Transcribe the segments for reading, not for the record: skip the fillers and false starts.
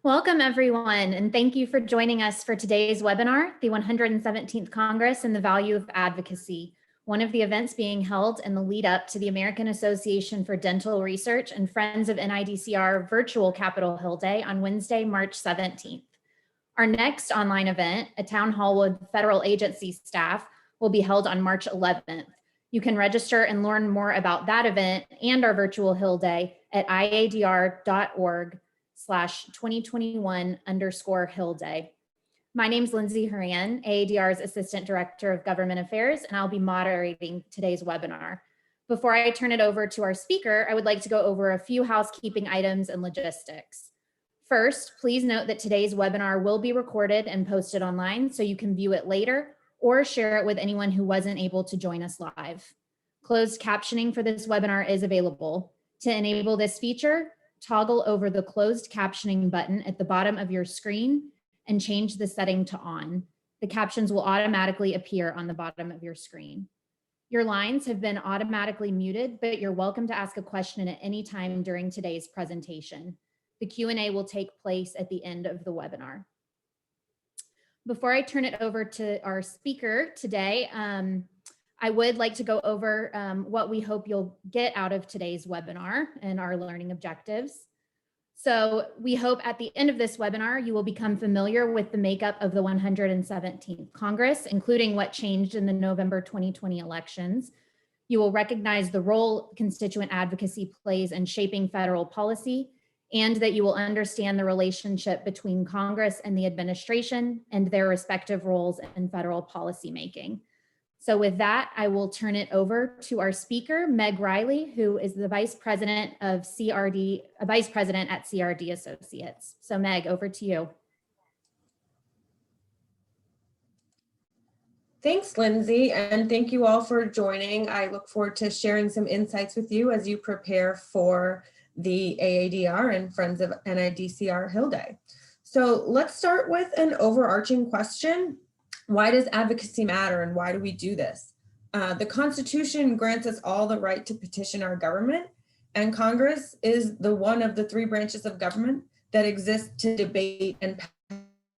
Welcome everyone, and thank you for joining us for today's webinar, the 117th Congress and the Value of Advocacy, one of the events being held in the lead up to the American Association for Dental Research and Friends of NIDCR virtual Capitol Hill Day on Wednesday, March 17th. Our next online event, a town hall with federal agency staff, will be held on March 11th. You can register and learn more about that event and our virtual Hill Day at iadr.org/2021_Hill Day. My name's Lindsay Horan, AADR's Assistant Director of Government Affairs, and I'll be moderating today's webinar. Before I turn it over to our speaker, I would like to go over a few housekeeping items and logistics. First, please note that today's webinar will be recorded and posted online so you can view it later or share it with anyone who wasn't able to join us live. Closed captioning for this webinar is available. To enable this feature, toggle over the closed captioning button at the bottom of your screen and change the setting to on. The captions will automatically appear on the bottom of your screen. Your lines have been automatically muted, but you're welcome to ask a question at any time during today's presentation. The Q&A will take place at the end of the webinar. Before I turn it over to our speaker today, I would like to go over what we hope you'll get out of today's webinar and our learning objectives. So we hope at the end of this webinar, you will become familiar with the makeup of the 117th Congress, including what changed in the November 2020 elections. You will recognize the role constituent advocacy plays in shaping federal policy, and that you will understand the relationship between Congress and the administration and their respective roles in federal policymaking. So with that, I will turn it over to our speaker, Meg Riley, who is the Vice President at CRD Associates. So Meg, over to you. Thanks, Lindsay, and thank you all for joining. I look forward to sharing some insights with you as you prepare for the AADR and Friends of NIDCR Hill Day. So let's start with an overarching question. Why does advocacy matter and why do we do this? The Constitution grants us all the right to petition our government, and Congress is the one of the three branches of government that exist to debate and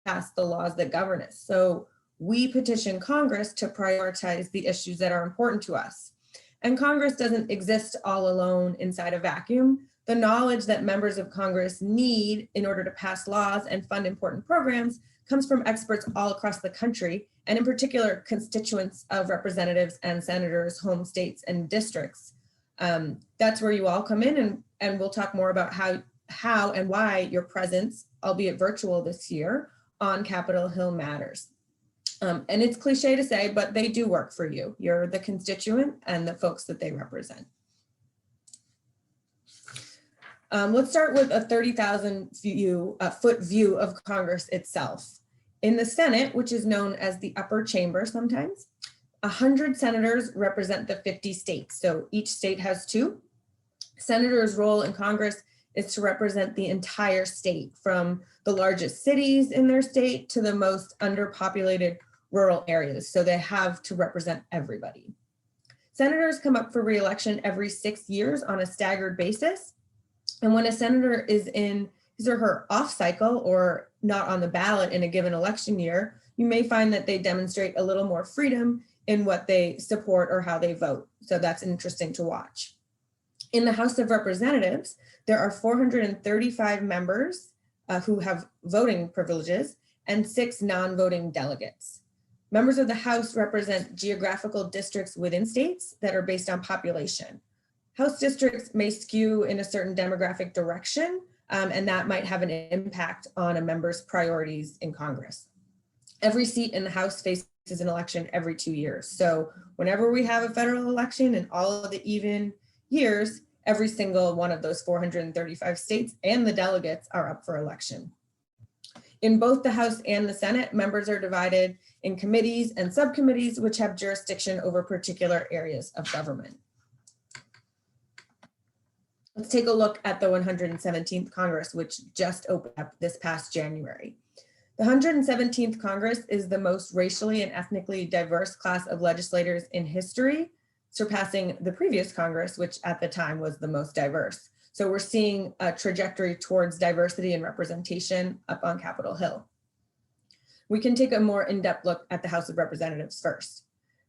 pass the laws that govern us. So we petition Congress to prioritize the issues that are important to us. And Congress doesn't exist all alone inside a vacuum. The knowledge that members of Congress need in order to pass laws and fund important programs comes from experts all across the country, and in particular, constituents of representatives and senators, home states, and districts. That's where you all come in, and we'll talk more about how and why your presence, albeit virtual this year, on Capitol Hill matters. And it's cliche to say, but they do work for you. You're the constituent and the folks that they represent. Let's start with a 30,000 foot view of Congress itself. In the Senate, which is known as the upper chamber sometimes, 100 senators represent the 50 states. So each state has two. Senators' role in Congress is to represent the entire state, from the largest cities in their state to the most underpopulated rural areas. So they have to represent everybody. Senators come up for re-election every 6 years on a staggered basis. And when a senator is in his or her off cycle or not on the ballot in a given election year, you may find that they demonstrate a little more freedom in what they support or how they vote. So that's interesting to watch. In the House of Representatives, there are 435 members who have voting privileges and 6 non-voting delegates. Members of the House represent geographical districts within states that are based on population. House districts may skew in a certain demographic direction, and that might have an impact on a member's priorities in Congress. Every seat in the House faces an election every 2 years. So whenever we have a federal election in all of the even years, every single one of those 435 states and the delegates are up for election. In both the House and the Senate, members are divided in committees and subcommittees, which have jurisdiction over particular areas of government. Let's take a look at the 117th Congress, which just opened up this past January. The 117th Congress is the most racially and ethnically diverse class of legislators in history, surpassing the previous Congress, which at the time was the most diverse. So we're seeing a trajectory towards diversity and representation up on Capitol Hill. We can take a more in-depth look at the House of Representatives first.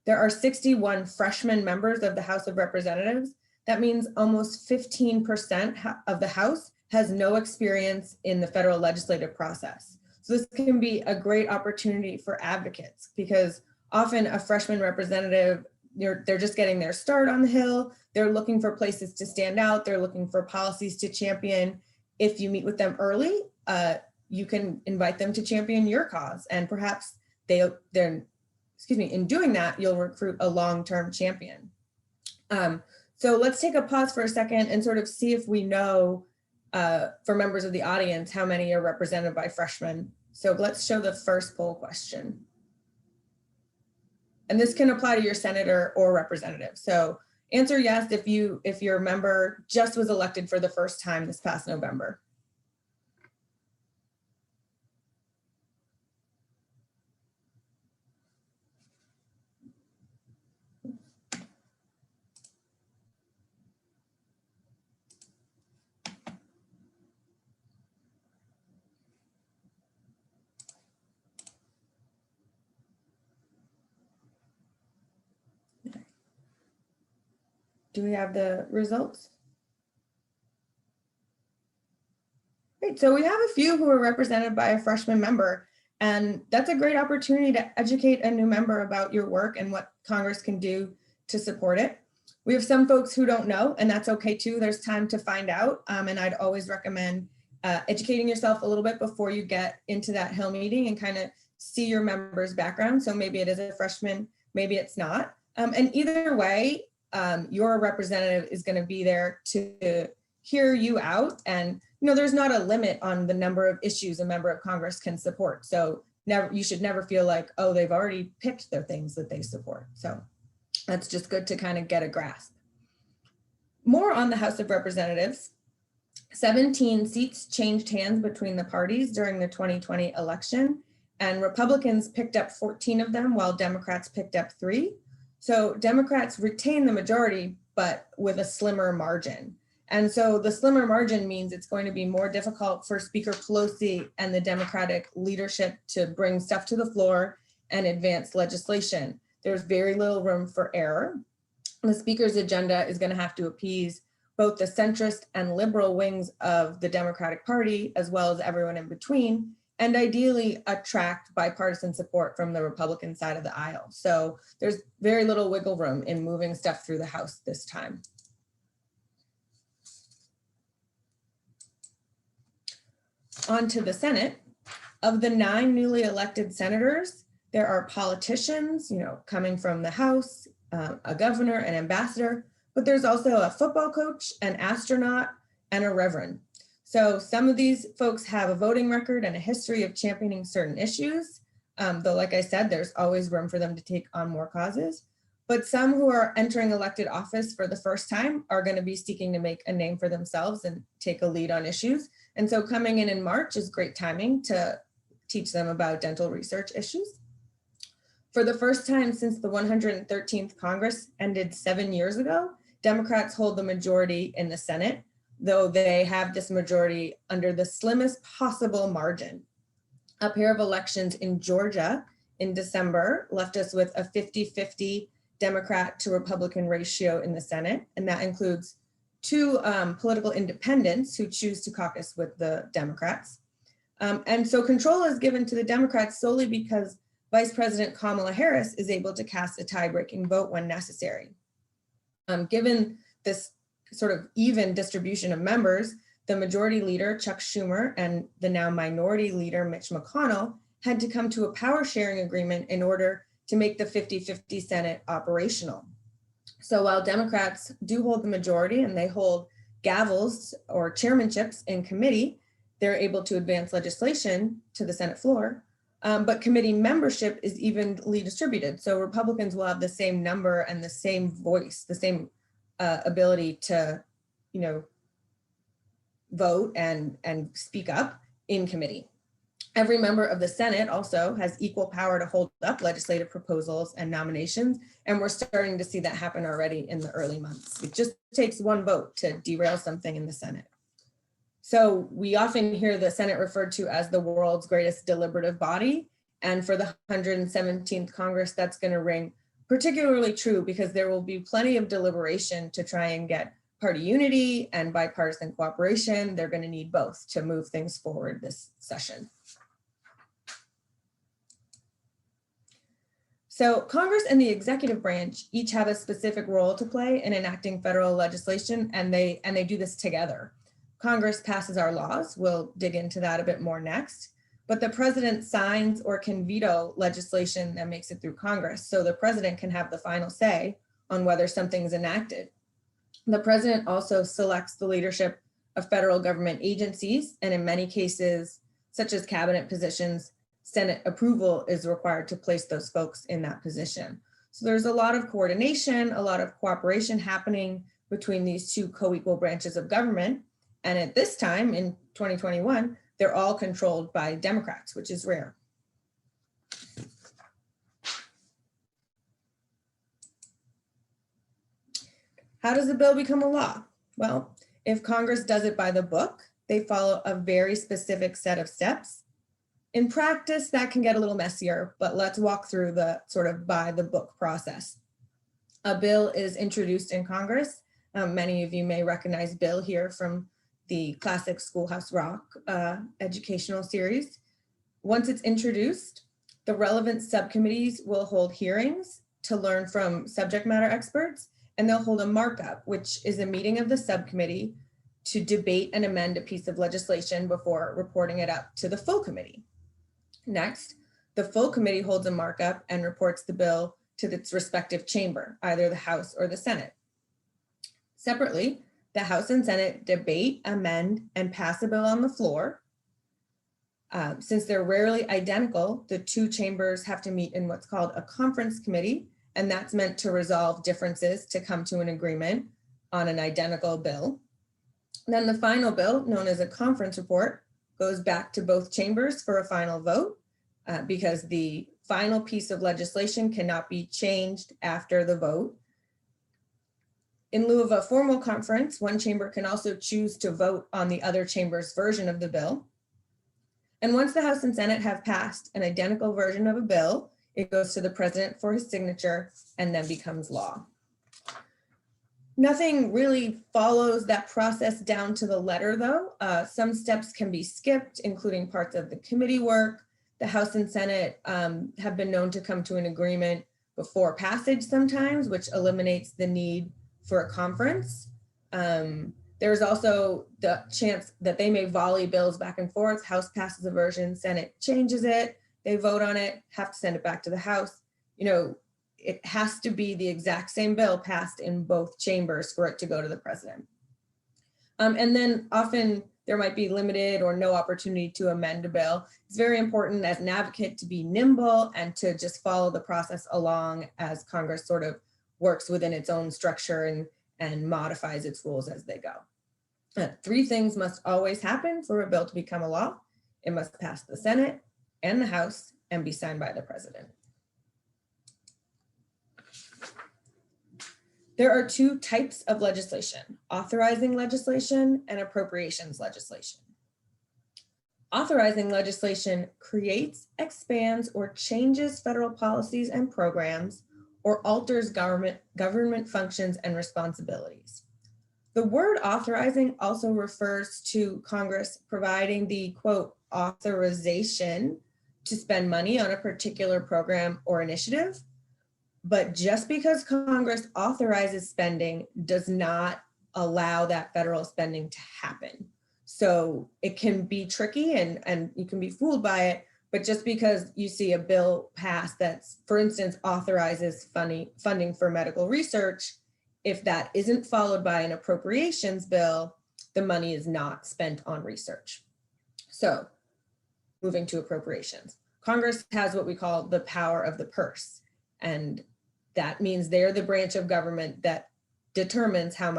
There are 61 freshman members of the House of Representatives. That means almost 15% of the House has no experience in the federal legislative process. So this can be a great opportunity for advocates, because often a freshman representative, they're just getting their start on the Hill. They're looking for places to stand out. They're looking for policies to champion. If you meet with them early, you can invite them to champion your cause, and perhaps in doing that, you'll recruit a long-term champion. So let's take a pause for a second and sort of see if we know, for members of the audience, how many are represented by freshmen. So let's show the first poll question. And this can apply to your senator or representative. So answer yes if your member just was elected for the first time this past November. Do we have the results? Great, so we have a few who are represented by a freshman member, and that's a great opportunity to educate a new member about your work and what Congress can do to support it. We have some folks who don't know, and that's okay too. There's time to find out, and I'd always recommend educating yourself a little bit before you get into that Hill meeting and kind of see your member's background. So maybe it is a freshman, maybe it's not. And either way, your representative is going to be there to hear you out. And there's not a limit on the number of issues a member of Congress can support. So you should never feel like, oh, they've already picked their things that they support. So that's just good to kind of get a grasp. More on the House of Representatives. 17 seats changed hands between the parties during the 2020 election, and Republicans picked up 14 of them while Democrats picked up 3. So Democrats retain the majority, but with a slimmer margin. And so the slimmer margin means it's going to be more difficult for Speaker Pelosi and the Democratic leadership to bring stuff to the floor and advance legislation. There's very little room for error. The Speaker's agenda is going to have to appease both the centrist and liberal wings of the Democratic Party, as well as everyone in between, and ideally attract bipartisan support from the Republican side of the aisle. So there's very little wiggle room in moving stuff through the House this time. On to the Senate. Of the 9 newly elected senators, there are politicians, coming from the House, a governor, an ambassador, but there's also a football coach, an astronaut, and a reverend. So some of these folks have a voting record and a history of championing certain issues, though like I said, there's always room for them to take on more causes. But some who are entering elected office for the first time are going to be seeking to make a name for themselves and take a lead on issues. And so coming in March is great timing to teach them about dental research issues. For the first time since the 113th Congress ended 7 years ago, Democrats hold the majority in the Senate, though they have this majority under the slimmest possible margin. A pair of elections in Georgia in December left us with a 50-50 Democrat to Republican ratio in the Senate, and that includes 2 political independents who choose to caucus with the Democrats. And so control is given to the Democrats solely because Vice President Kamala Harris is able to cast a tie-breaking vote when necessary. Given this sort of even distribution of members, the majority leader, Chuck Schumer, and the now minority leader, Mitch McConnell, had to come to a power sharing agreement in order to make the 50-50 Senate operational. So while Democrats do hold the majority and they hold gavels or chairmanships in committee, they're able to advance legislation to the Senate floor, but committee membership is evenly distributed. So Republicans will have the same number and the same voice, the same ability to, vote and speak up in committee. Every member of the Senate also has equal power to hold up legislative proposals and nominations, and we're starting to see that happen already in the early months. It just takes one vote to derail something in the Senate. So we often hear the Senate referred to as the world's greatest deliberative body, and for the 117th Congress, that's going to ring particularly true because there will be plenty of deliberation to try and get party unity and bipartisan cooperation. They're going to need both to move things forward this session. So Congress and the executive branch each have a specific role to play in enacting federal legislation, and they do this together. Congress passes our laws. We'll dig into that a bit more next. But the president signs or can veto legislation that makes it through Congress. So the president can have the final say on whether something's enacted. The president also selects the leadership of federal government agencies, and in many cases, such as cabinet positions, Senate approval is required to place those folks in that position. So there's a lot of coordination, a lot of cooperation happening between these two co-equal branches of government. And at this time in 2021, they're all controlled by Democrats, which is rare. How does a bill become a law? Well, if Congress does it by the book, they follow a very specific set of steps. In practice, that can get a little messier, but let's walk through the sort of by the book process. A bill is introduced in Congress. Many of you may recognize Bill here from the classic Schoolhouse Rock educational series. Once it's introduced, the relevant subcommittees will hold hearings to learn from subject matter experts, and they'll hold a markup, which is a meeting of the subcommittee to debate and amend a piece of legislation before reporting it up to the full committee. Next, the full committee holds a markup and reports the bill to its respective chamber, either the House or the Senate. Separately, the House and Senate debate, amend, and pass a bill on the floor. Since they're rarely identical, the two chambers have to meet in what's called a conference committee, and that's meant to resolve differences to come to an agreement on an identical bill. Then the final bill, known as a conference report, goes back to both chambers for a final vote because the final piece of legislation cannot be changed after the vote. In lieu of a formal conference, one chamber can also choose to vote on the other chamber's version of the bill. And once the House and Senate have passed an identical version of a bill, it goes to the president for his signature and then becomes law. Nothing really follows that process down to the letter though. Some steps can be skipped, including parts of the committee work. The House and Senate have been known to come to an agreement before passage sometimes, which eliminates the need for a conference. There's also the chance that they may volley bills back and forth. House passes a version, Senate changes it, they vote on it, have to send it back to the House. You know, it has to be the exact same bill passed in both chambers for it to go to the president. And then often there might be limited or no opportunity to amend a bill. It's very important as an advocate to be nimble and to just follow the process along as Congress sort of works within its own structure and modifies its rules as they go. Three things must always happen for a bill to become a law. It must pass the Senate and the House and be signed by the president. There are two types of legislation: authorizing legislation and appropriations legislation. Authorizing legislation creates, expands, or changes federal policies and programs, or alters government functions and responsibilities. The word authorizing also refers to Congress providing the, quote, authorization to spend money on a particular program or initiative. But just because Congress authorizes spending does not allow that federal spending to happen. So it can be tricky and you can be fooled by it, but just because you see a bill pass that's, for instance, authorizes funding for medical research, if that isn't followed by an appropriations bill, the money is not spent on research. So moving to appropriations, Congress has what we call the power of the purse. And that means they're the branch of government that determines how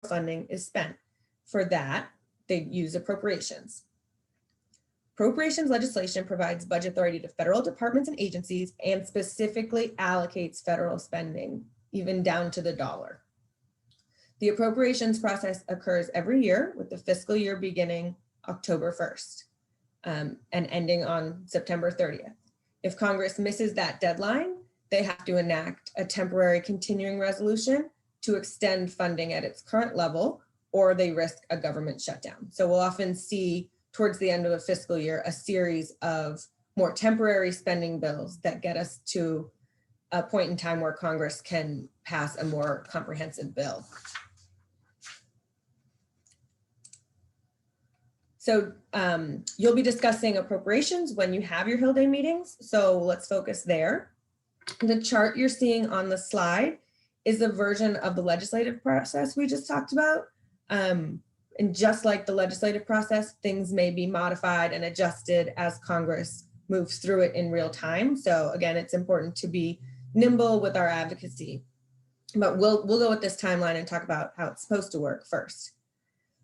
funding is spent. For that, they use appropriations. Appropriations legislation provides budget authority to federal departments and agencies and specifically allocates federal spending, even down to the dollar. The appropriations process occurs every year with the fiscal year beginning October 1st and ending on September 30th. If Congress misses that deadline, they have to enact a temporary continuing resolution to extend funding at its current level, or they risk a government shutdown. So we'll often see towards the end of a fiscal year, a series of more temporary spending bills that get us to a point in time where Congress can pass a more comprehensive bill. So you'll be discussing appropriations when you have your Hill Day meetings. So let's focus there. The chart you're seeing on the slide is a version of the legislative process we just talked about. And just like the legislative process, things may be modified and adjusted as Congress moves through it in real time. So again, it's important to be nimble with our advocacy. But we'll go with this timeline and talk about how it's supposed to work first.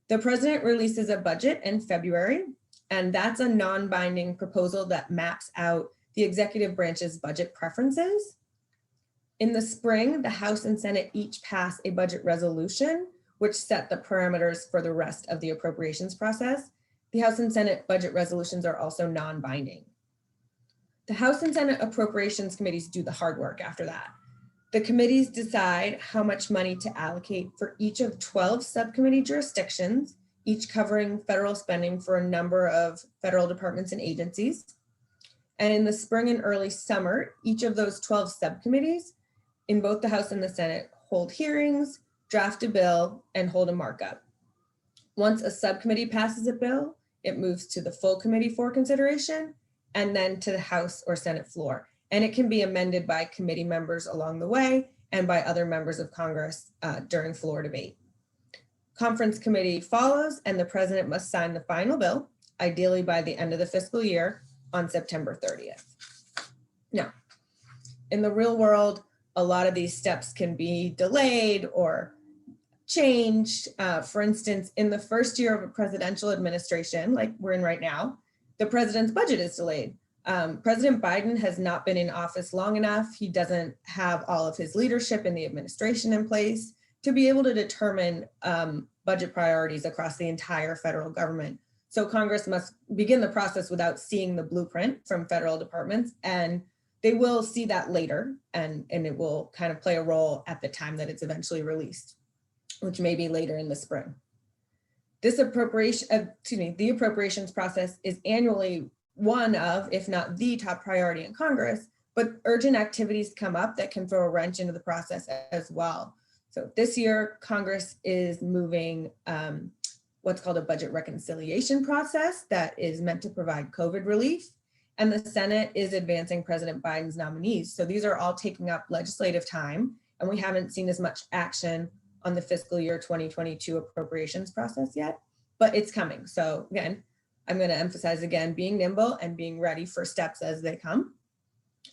The president releases a budget in February, and that's a non-binding proposal that maps out the executive branch's budget preferences. In the spring, the House and Senate each pass a budget resolution, which set the parameters for the rest of the appropriations process. The House and Senate budget resolutions are also non-binding. The House and Senate Appropriations Committees do the hard work after that. The committees decide how much money to allocate for each of 12 subcommittee jurisdictions, each covering federal spending for a number of federal departments and agencies. And in the spring and early summer, each of those 12 subcommittees in both the House and the Senate hold hearings, draft a bill, and hold a markup. Once a subcommittee passes a bill, it moves to the full committee for consideration and then to the House or Senate floor. And it can be amended by committee members along the way and by other members of Congress during floor debate. Conference committee follows, and the president must sign the final bill, ideally by the end of the fiscal year on September 30th. Now, in the real world, a lot of these steps can be delayed or changed. For instance, in the first year of a presidential administration, like we're in right now, the president's budget is delayed. President Biden has not been in office long enough. He doesn't have all of his leadership in the administration in place to be able to determine budget priorities across the entire federal government. So Congress must begin the process without seeing the blueprint from federal departments, and they will see that later, and it will kind of play a role at the time that it's eventually released, which may be later in the spring. This the appropriations process is annually one of, if not the top priority in Congress, but urgent activities come up that can throw a wrench into the process as well. So this year, Congress is moving what's called a budget reconciliation process that is meant to provide COVID relief. And the Senate is advancing President Biden's nominees. So these are all taking up legislative time, and we haven't seen as much action on the fiscal year 2022 appropriations process yet, but it's coming. So again, I'm going to emphasize again, being nimble and being ready for steps as they come.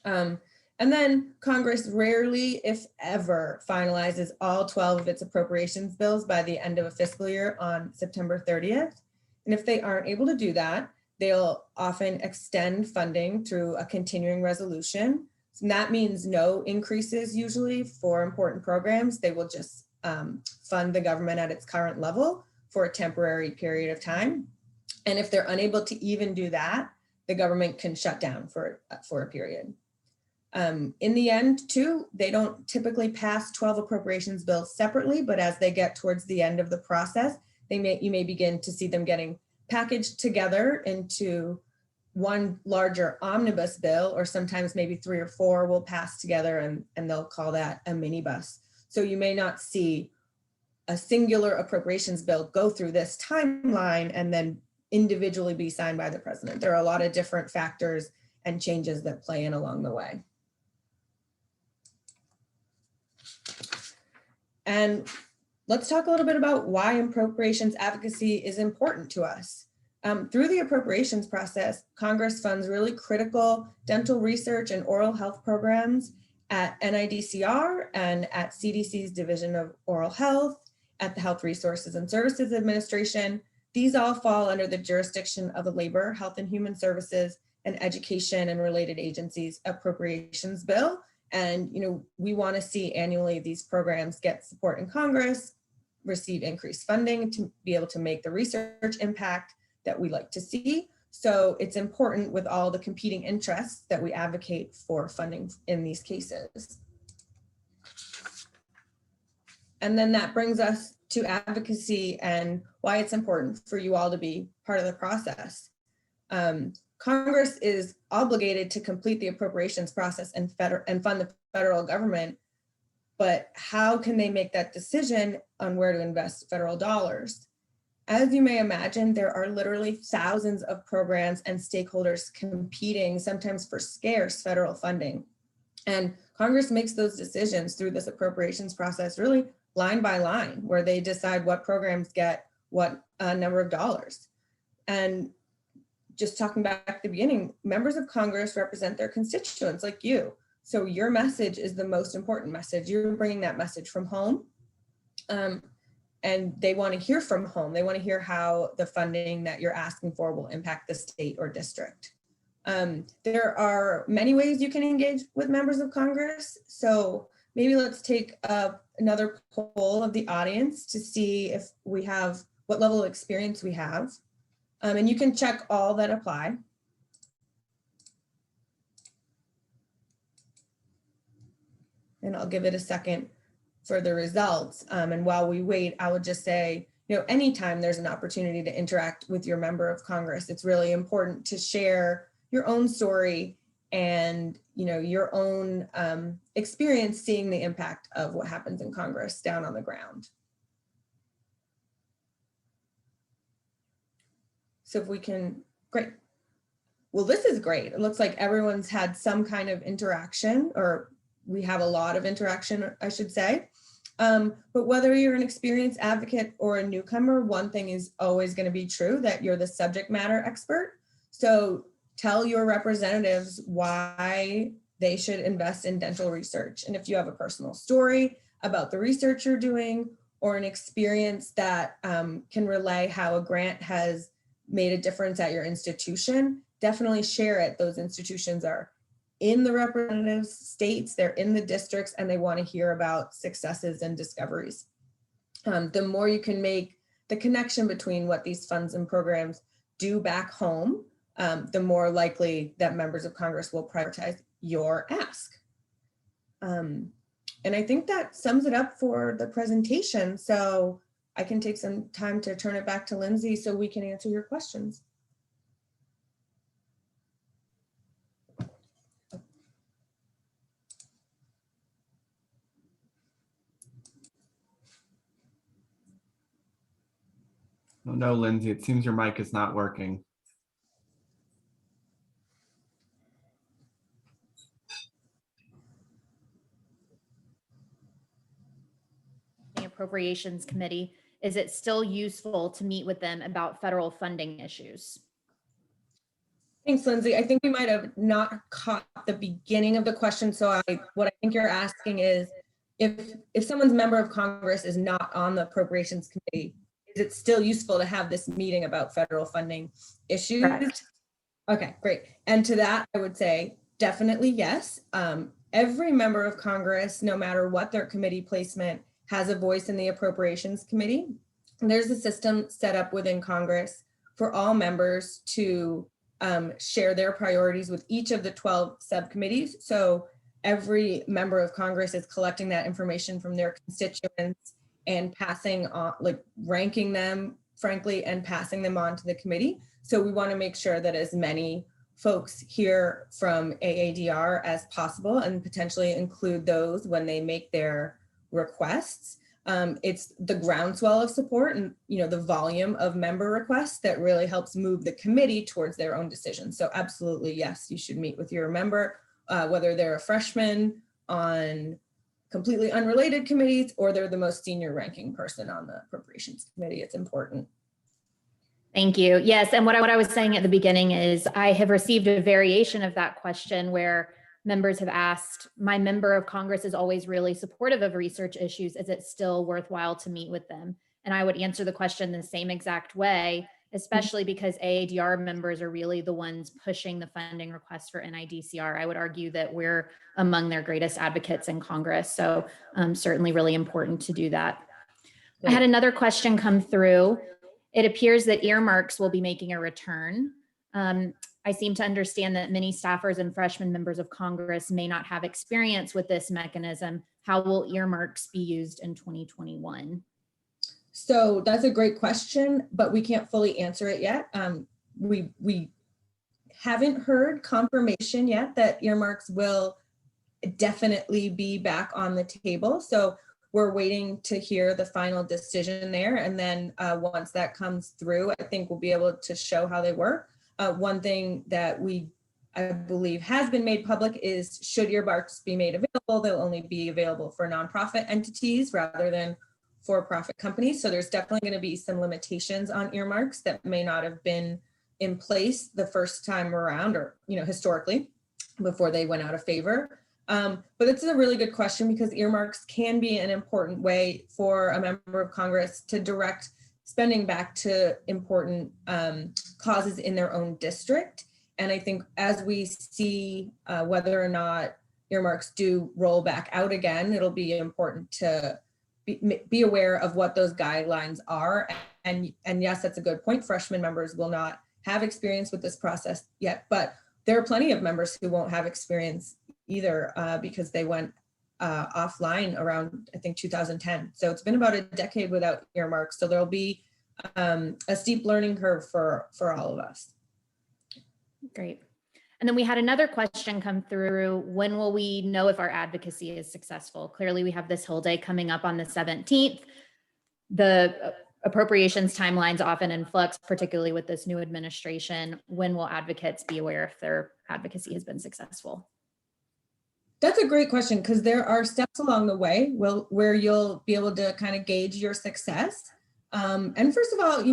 And then Congress rarely, if ever, finalizes all 12 of its appropriations bills by the end of a fiscal year on September 30th. And if they aren't able to do that, they'll often extend funding through a continuing resolution. And that means no increases usually for important programs. They will just fund the government at its current level for a temporary period of time. And if they're unable to even do that, the government can shut down for a period. In the end, too, they don't typically pass 12 appropriations bills separately, but as they get towards the end of the process, you may begin to see them getting packaged together into one larger omnibus bill, or sometimes maybe 3 or 4 will pass together, and they'll call that a minibus. So you may not see a singular appropriations bill go through this timeline and then individually be signed by the president. There are a lot of different factors and changes that play in along the way. And let's talk a little bit about why appropriations advocacy is important to us. Through the appropriations process, Congress funds really critical dental research and oral health programs at NIDCR and at CDC's Division of Oral Health, at the Health Resources and Services Administration, These all fall under the jurisdiction of the Labor, Health and Human Services, and Education and Related Agencies Appropriations Bill. And we want to see annually these programs get support in Congress, receive increased funding to be able to make the research impact that we like to see. So it's important with all the competing interests that we advocate for funding in these cases. And then that brings us to advocacy and why it's important for you all to be part of the process. Congress is obligated to complete the appropriations process and fund the federal government, but how can they make that decision on where to invest federal dollars? As you may imagine, there are literally thousands of programs and stakeholders competing, sometimes for scarce federal funding. And Congress makes those decisions through this appropriations process really line by line, where they decide what programs get what number of dollars. And just talking back at the beginning, members of Congress represent their constituents like you. So your message is the most important message. You're bringing that message from home. And they want to hear from home. They want to hear how the funding that you're asking for will impact the state or district. There are many ways you can engage with members of Congress. So maybe let's take another poll of the audience to see if we have, what level of experience we have. And you can check all that apply. And I'll give it a second for the results. And while we wait, I would just say, anytime there's an opportunity to interact with your member of Congress, it's really important to share your own story and your own experience seeing the impact of what happens in Congress down on the ground. So if we can, great. Well, this is great. It looks like everyone's had some kind of interaction, or we have a lot of interaction, I should say. But whether you're an experienced advocate or a newcomer, one thing is always going to be true, that you're the subject matter expert. So tell your representatives why they should invest in dental research. And if you have a personal story about the research you're doing, or an experience that can relay how a grant has made a difference at your institution, definitely share it. Those institutions are in the representative states, they're in the districts, and they want to hear about successes and discoveries. The more you can make the connection between what these funds and programs do back home, the more likely that members of Congress will prioritize your ask. And I think that sums it up for the presentation. So I can take some time to turn it back to Lindsay so we can answer your questions. Oh, no, Lindsay, it seems your mic is not working. The Appropriations Committee, is it still useful to meet with them about federal funding issues? Thanks, Lindsay. I think we might have not caught the beginning of the question. So what I think you're asking is, if someone's member of Congress is not on the Appropriations Committee, is it still useful to have this meeting about federal funding issues? Correct. Okay, great. And to that, I would say definitely yes. Every member of Congress, no matter what their committee placement, has a voice in the Appropriations Committee. And there's a system set up within Congress for all members to share their priorities with each of the 12 subcommittees. So every member of Congress is collecting that information from their constituents and passing on, like ranking them, frankly, and passing them on to the committee. So we want to make sure that as many folks hear from AADR as possible, and potentially include those when they make their requests. It's the groundswell of support and the volume of member requests that really helps move the committee towards their own decision. So absolutely, yes, you should meet with your member, whether they're a freshman on completely unrelated committees or they're the most senior ranking person on the Appropriations Committee. It's important. Thank you. Yes, and what I was saying at the beginning is I have received a variation of that question where members have asked, my member of Congress is always really supportive of research issues. Is it still worthwhile to meet with them? And I would answer the question the same exact way, especially because AADR members are really the ones pushing the funding request for NIDCR. I would argue that we're among their greatest advocates in Congress. So certainly really important to do that. I had another question come through. It appears that earmarks will be making a return. I seem to understand that many staffers and freshman members of Congress may not have experience with this mechanism. How will earmarks be used in 2021? So that's a great question, but we can't fully answer it yet. We haven't heard confirmation yet that earmarks will definitely be back on the table. So we're waiting to hear the final decision there. And then once that comes through, I think we'll be able to show how they work. One thing that I believe has been made public is should earmarks be made available, they'll only be available for nonprofit entities rather than for-profit companies. So there's definitely going to be some limitations on earmarks that may not have been in place the first time around, or historically before they went out of favor. But it's a really good question because earmarks can be an important way for a member of Congress to direct spending back to important causes in their own district. And I think as we see whether or not earmarks do roll back out again, it'll be important to be aware of what those guidelines are. And yes, that's a good point. Freshman members will not have experience with this process yet, but there are plenty of members who won't have experience either because they went offline around, I think, 2010. So it's been about a decade without earmarks. So there'll be a steep learning curve for all of us. Great. And then we had another question come through. When will we know if our advocacy is successful? Clearly, we have this Hill Day coming up on the 17th. The appropriations timeline's often in flux, particularly with this new administration. When will advocates be aware if their advocacy has been successful? That's a great question because there are steps along the way where you'll be able to kind of gauge your success. And first of all,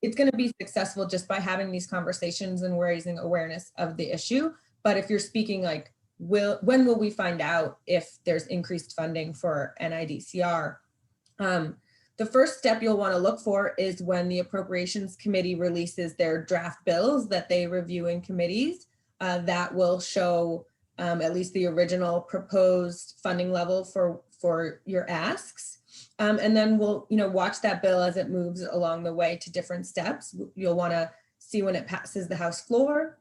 it's going to be successful just by having these conversations and raising awareness of the issue. But if you're speaking like, when will we find out if there's increased funding for NIDCR? The first step you'll want to look for is when the Appropriations Committee releases their draft bills that they review in committees. That will show at least the original proposed funding level for your asks. And then we'll, watch that bill as it moves along the way to different steps. You'll want to see when it passes the House floor.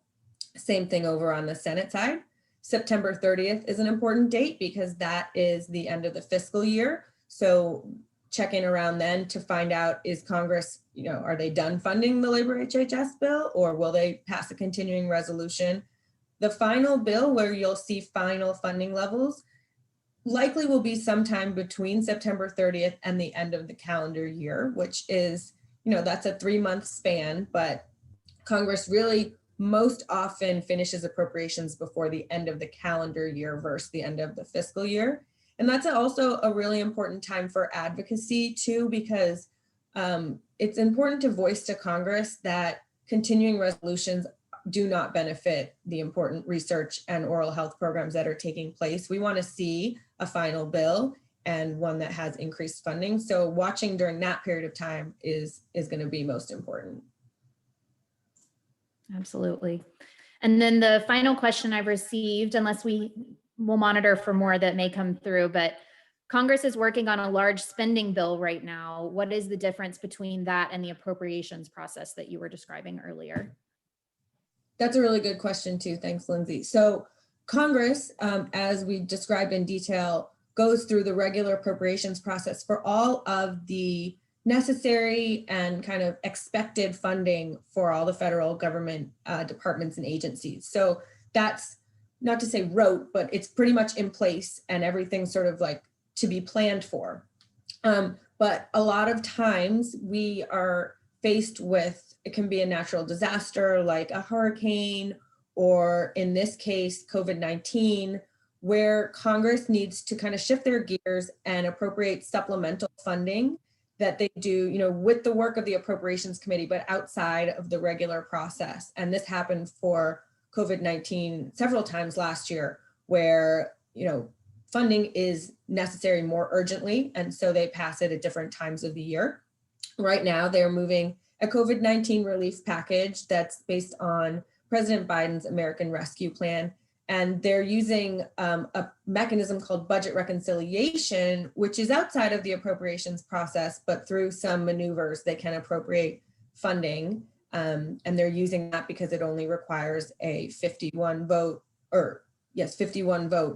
Same thing over on the Senate side. September 30th is an important date because that is the end of the fiscal year. So check in around then to find out, is Congress, are they done funding the labor HHS bill, or will they pass a continuing resolution? The final bill where you'll see final funding levels likely will be sometime between September 30th and the end of the calendar year, which is, that's a 3-month span, but Congress really most often finishes appropriations before the end of the calendar year versus the end of the fiscal year. And that's also a really important time for advocacy too, because it's important to voice to Congress that continuing resolutions do not benefit the important research and oral health programs that are taking place. We want to see a final bill and one that has increased funding. So watching during that period of time is going to be most important. Absolutely. And then the final question I've received, unless we will monitor for more that may come through, but Congress is working on a large spending bill right now. What is the difference between that and the appropriations process that you were describing earlier? That's a really good question too. Thanks, Lindsay. So Congress, as we described in detail, goes through the regular appropriations process for all of the necessary and kind of expected funding for all the federal government departments and agencies. So that's not to say rote, but it's pretty much in place and everything's sort of like to be planned for. But a lot of times we are faced with, it can be a natural disaster like a hurricane, or in this case, COVID-19, where Congress needs to kind of shift their gears and appropriate supplemental funding that they do, with the work of the Appropriations Committee, but outside of the regular process. And this happened for COVID-19 several times last year where, funding is necessary more urgently. And so they pass it at different times of the year. Right now, they're moving a COVID-19 relief package that's based on President Biden's American Rescue Plan. And they're using a mechanism called budget reconciliation, which is outside of the appropriations process, but through some maneuvers, they can appropriate funding. And they're using that because it only requires a 51 vote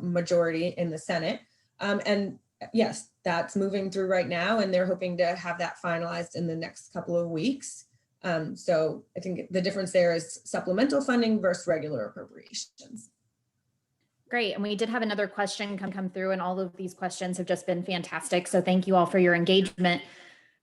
majority in the Senate. And yes, that's moving through right now, and they're hoping to have that finalized in the next couple of weeks. So I think the difference there is supplemental funding versus regular appropriations. Great. And we did have another question come through, and all of these questions have just been fantastic. So thank you all for your engagement.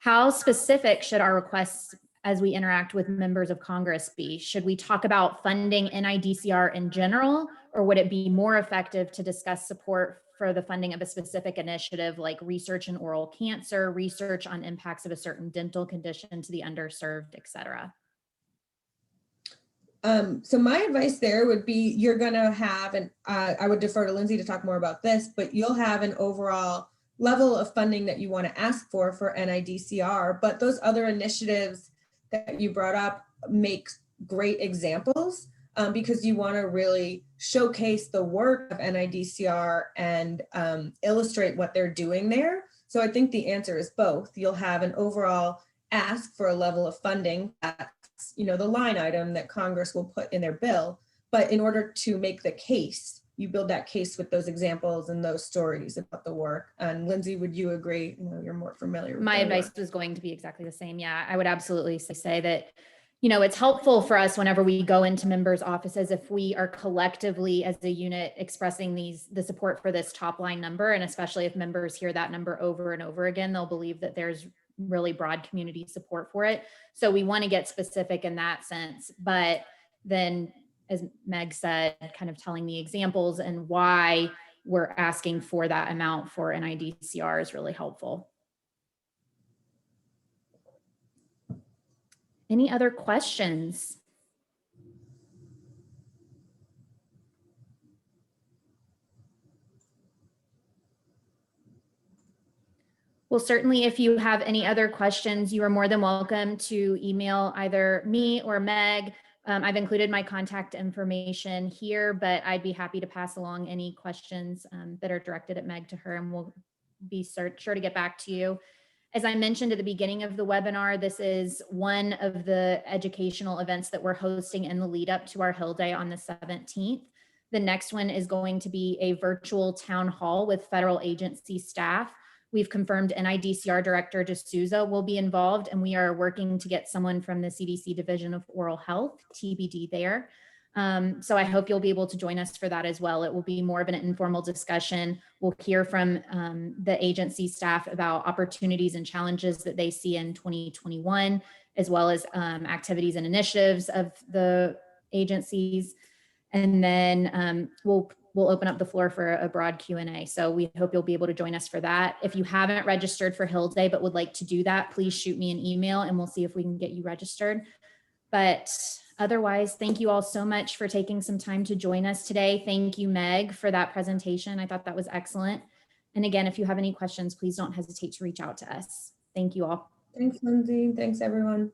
How specific should our requests as we interact with members of Congress be? Should we talk about funding NIDCR in general, or would it be more effective to discuss support for the funding of a specific initiative like research in oral cancer, research on impacts of a certain dental condition to the underserved, et cetera? So my advice there would be, you're gonna have, and I would defer to Lindsay to talk more about this, but you'll have an overall level of funding that you want to ask for NIDCR, but those other initiatives that you brought up make great examples because you want to really showcase the work of NIDCR and illustrate what they're doing there. So I think the answer is both. You'll have an overall ask for a level of funding that's, the line item that Congress will put in their bill, but in order to make the case, you build that case with those examples and those stories about the work. And Lindsay, would you agree? You're more familiar with my advice was going to be exactly the same. Yeah, I would absolutely say that, it's helpful for us whenever we go into members' offices, if we are collectively as a unit expressing the support for this top line number, and especially if members hear that number over and over again, they'll believe that there's really broad community support for it. So we want to get specific in that sense, but then, as Meg said, kind of telling the examples and why we're asking for that amount for NIDCR is really helpful. Any other questions? Well, certainly if you have any other questions, you are more than welcome to email either me or Meg. I've included my contact information here, but I'd be happy to pass along any questions that are directed at Meg to her, and we'll be sure to get back to you. As I mentioned at the beginning of the webinar, this is one of the educational events that we're hosting in the lead up to our Hill Day on the 17th. The next one is going to be a virtual town hall with federal agency staff. We've confirmed NIDCR Director D'Souza will be involved, and we are working to get someone from the CDC Division of Oral Health, TBD there. So I hope you'll be able to join us for that as well. It will be more of an informal discussion. We'll hear from the agency staff about opportunities and challenges that they see in 2021, as well as activities and initiatives of the agencies. And then we'll open up the floor for a broad Q&A. So we hope you'll be able to join us for that. If you haven't registered for Hill Day but would like to do that, please shoot me an email and we'll see if we can get you registered. But otherwise, thank you all so much for taking some time to join us today. Thank you, Meg, for that presentation. I thought that was excellent. And again, if you have any questions, please don't hesitate to reach out to us. Thank you all. Thanks, Lindsay. Thanks, everyone.